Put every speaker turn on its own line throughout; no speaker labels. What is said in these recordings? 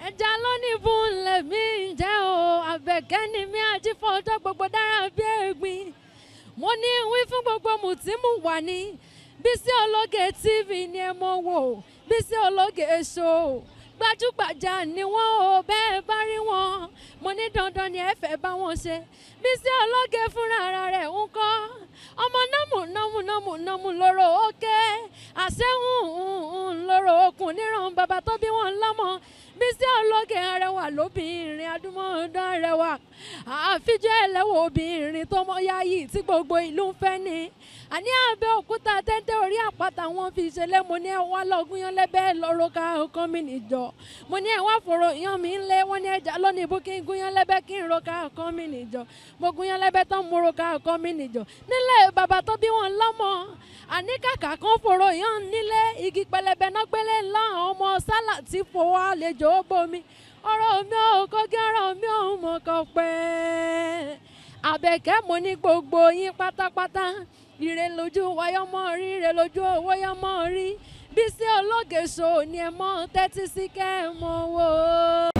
ẹja lónìí fún lèmi ǹjẹ́ o àbẹ̀kẹ́ ni mi àjífọ́jọ́ gbogbo dára bí ẹ̀gbin mo ní wí fún gbogbo mùtímù wà ní Bísí Ológe TV ni ẹ mọ̀ wò Bísí Ológe show gbajúgbajà ni wọ́n o bẹ́ẹ̀ bá rí wọn mo ní dandan ni ẹ fẹ́ bá wọn ṣe Bísí Ológe fúnra ara rẹ̀ ń kọ́ ọmọ nọ́mù lóró òkè àṣẹ́hùn lóró okùn níran bàbá tó bí wọn lọ́mọ Bísí Ológe arẹwà lóbìnrin adúmọ̀ọ́dán arẹwà àfijọ́ ẹlẹ́wọ̀ obìnrin tó mọ́ yáyì tí gbogbo ìlú ń fẹ́ ni àní Abẹ́òkúta téńté orí àpáta wọn fi ṣẹlẹ̀ mo ní ẹ wá lọ́gùn yan lẹ́bẹ̀ẹ́ lọ́rọ́ ká ọkàn mi nìjọ mo ní ẹ wá fòrò yan mi ń lé wọ́n ní ẹja lónìí bú kí n gún yan lẹ́bẹ̀ẹ́ kí n ro ká ọkàn mi nìjọ mo gún yan lẹ́bẹ̀ẹ́ tán mo ro ká ọkàn mi nìjọ nílé bàbá tó bí wọn lọ́mọ àní kàkà kan fòrò yan nílé igi pẹlẹbẹ náà gbélé ńlá ọmọ sálà tí fowó àlejò bomi ọ̀rọ̀ mi ò kọ́gí ọ̀rọ̀ mi ò mọ̀ kọ́ pẹ́ Àbẹ̀kẹ́ mo ní gbogbo yín pátápátá ire lójú wáyọ́mọ́ rí ire lójú owó yọ́mọ́ rí Bísí Ológe show ni ẹ mọ́ tẹ́tí sí kẹ́ ẹ mọ́ wò ó.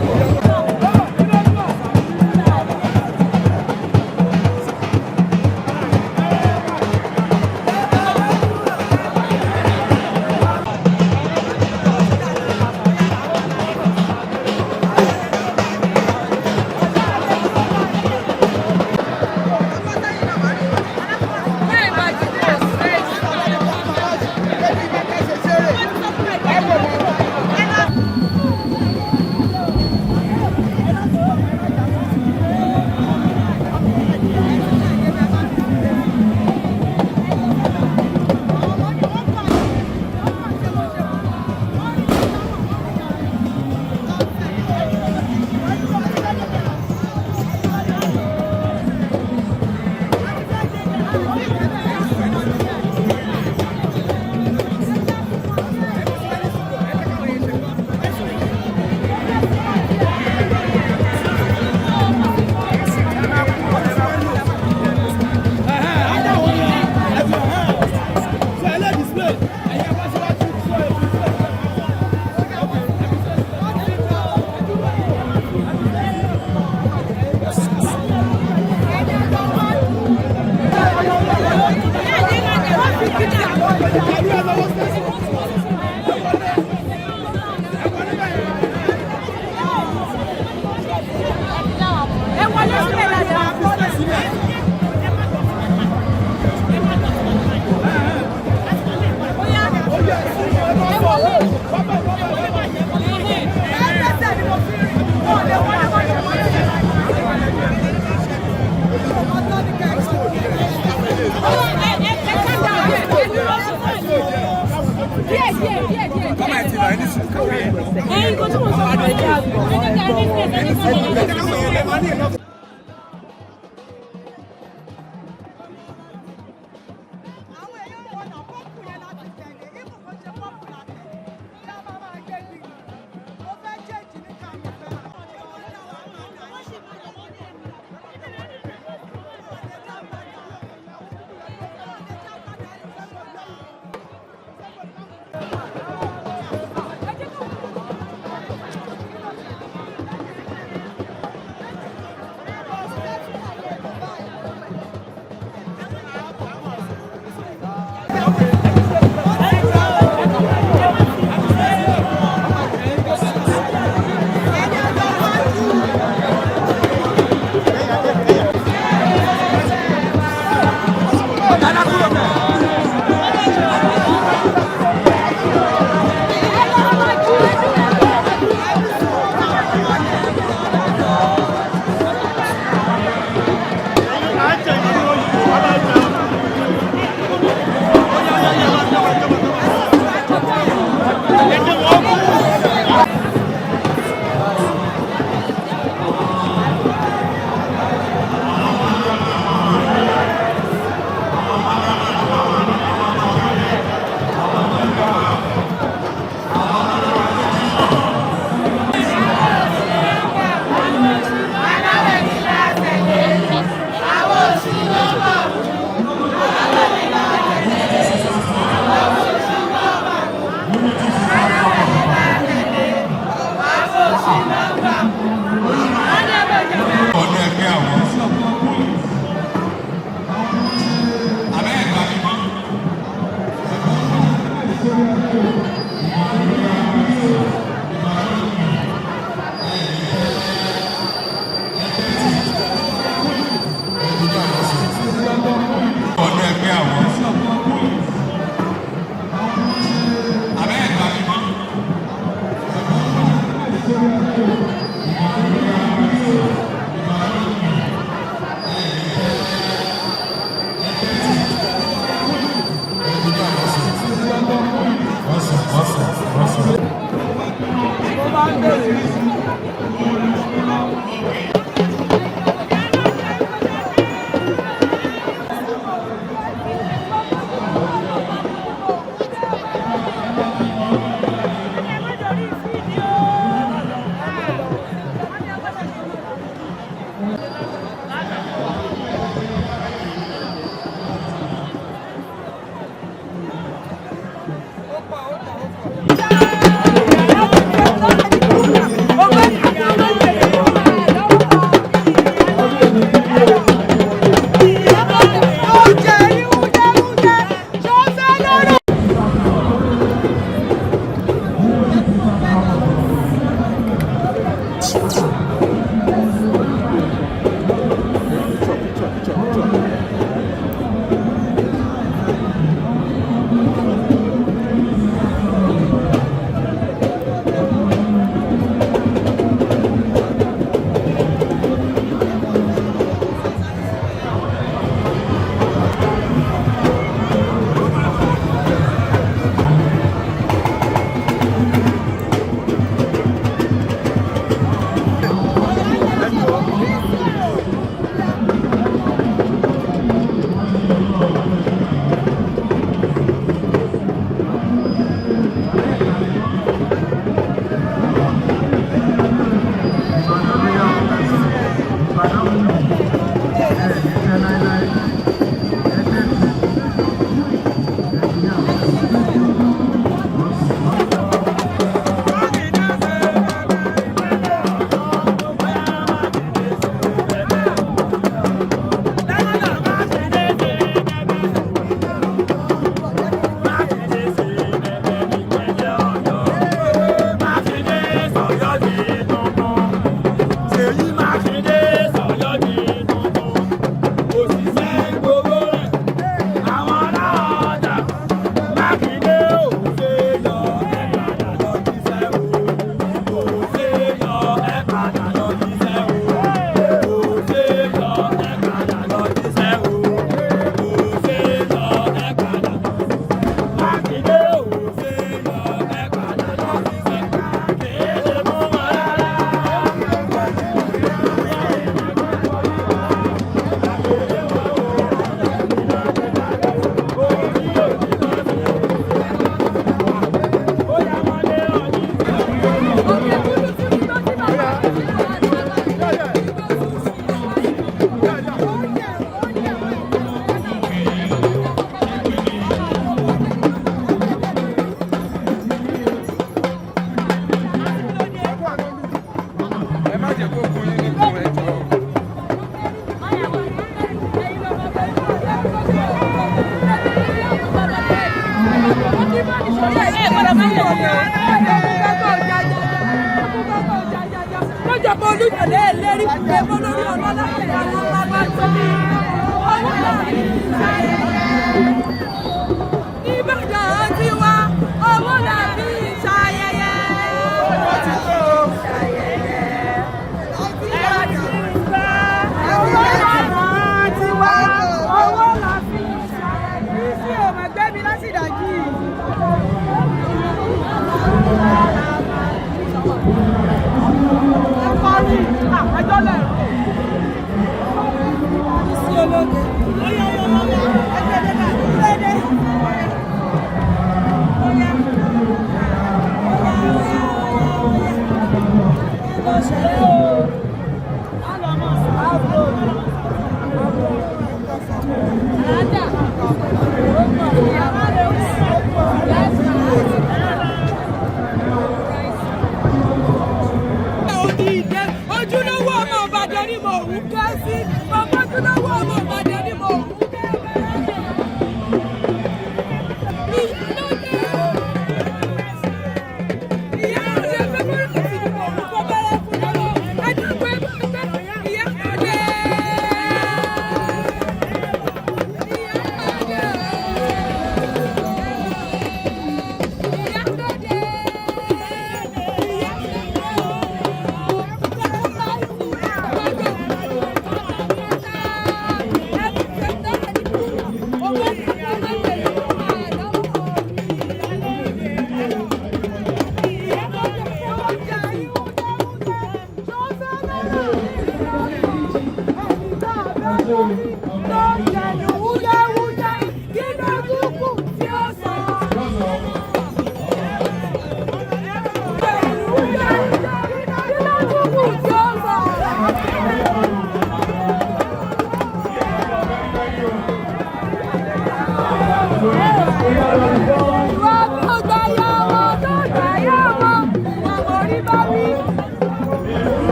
ọdún ẹgbẹ́ àwọn. ọdún ẹgbẹ́ àwọn. ìdè ojúlówó ọmọ Ìbàdàn ni mò ń ké sí ọmọ ojúlówó ọmọ Ìbàdàn ni mò ń ké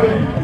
Thank you.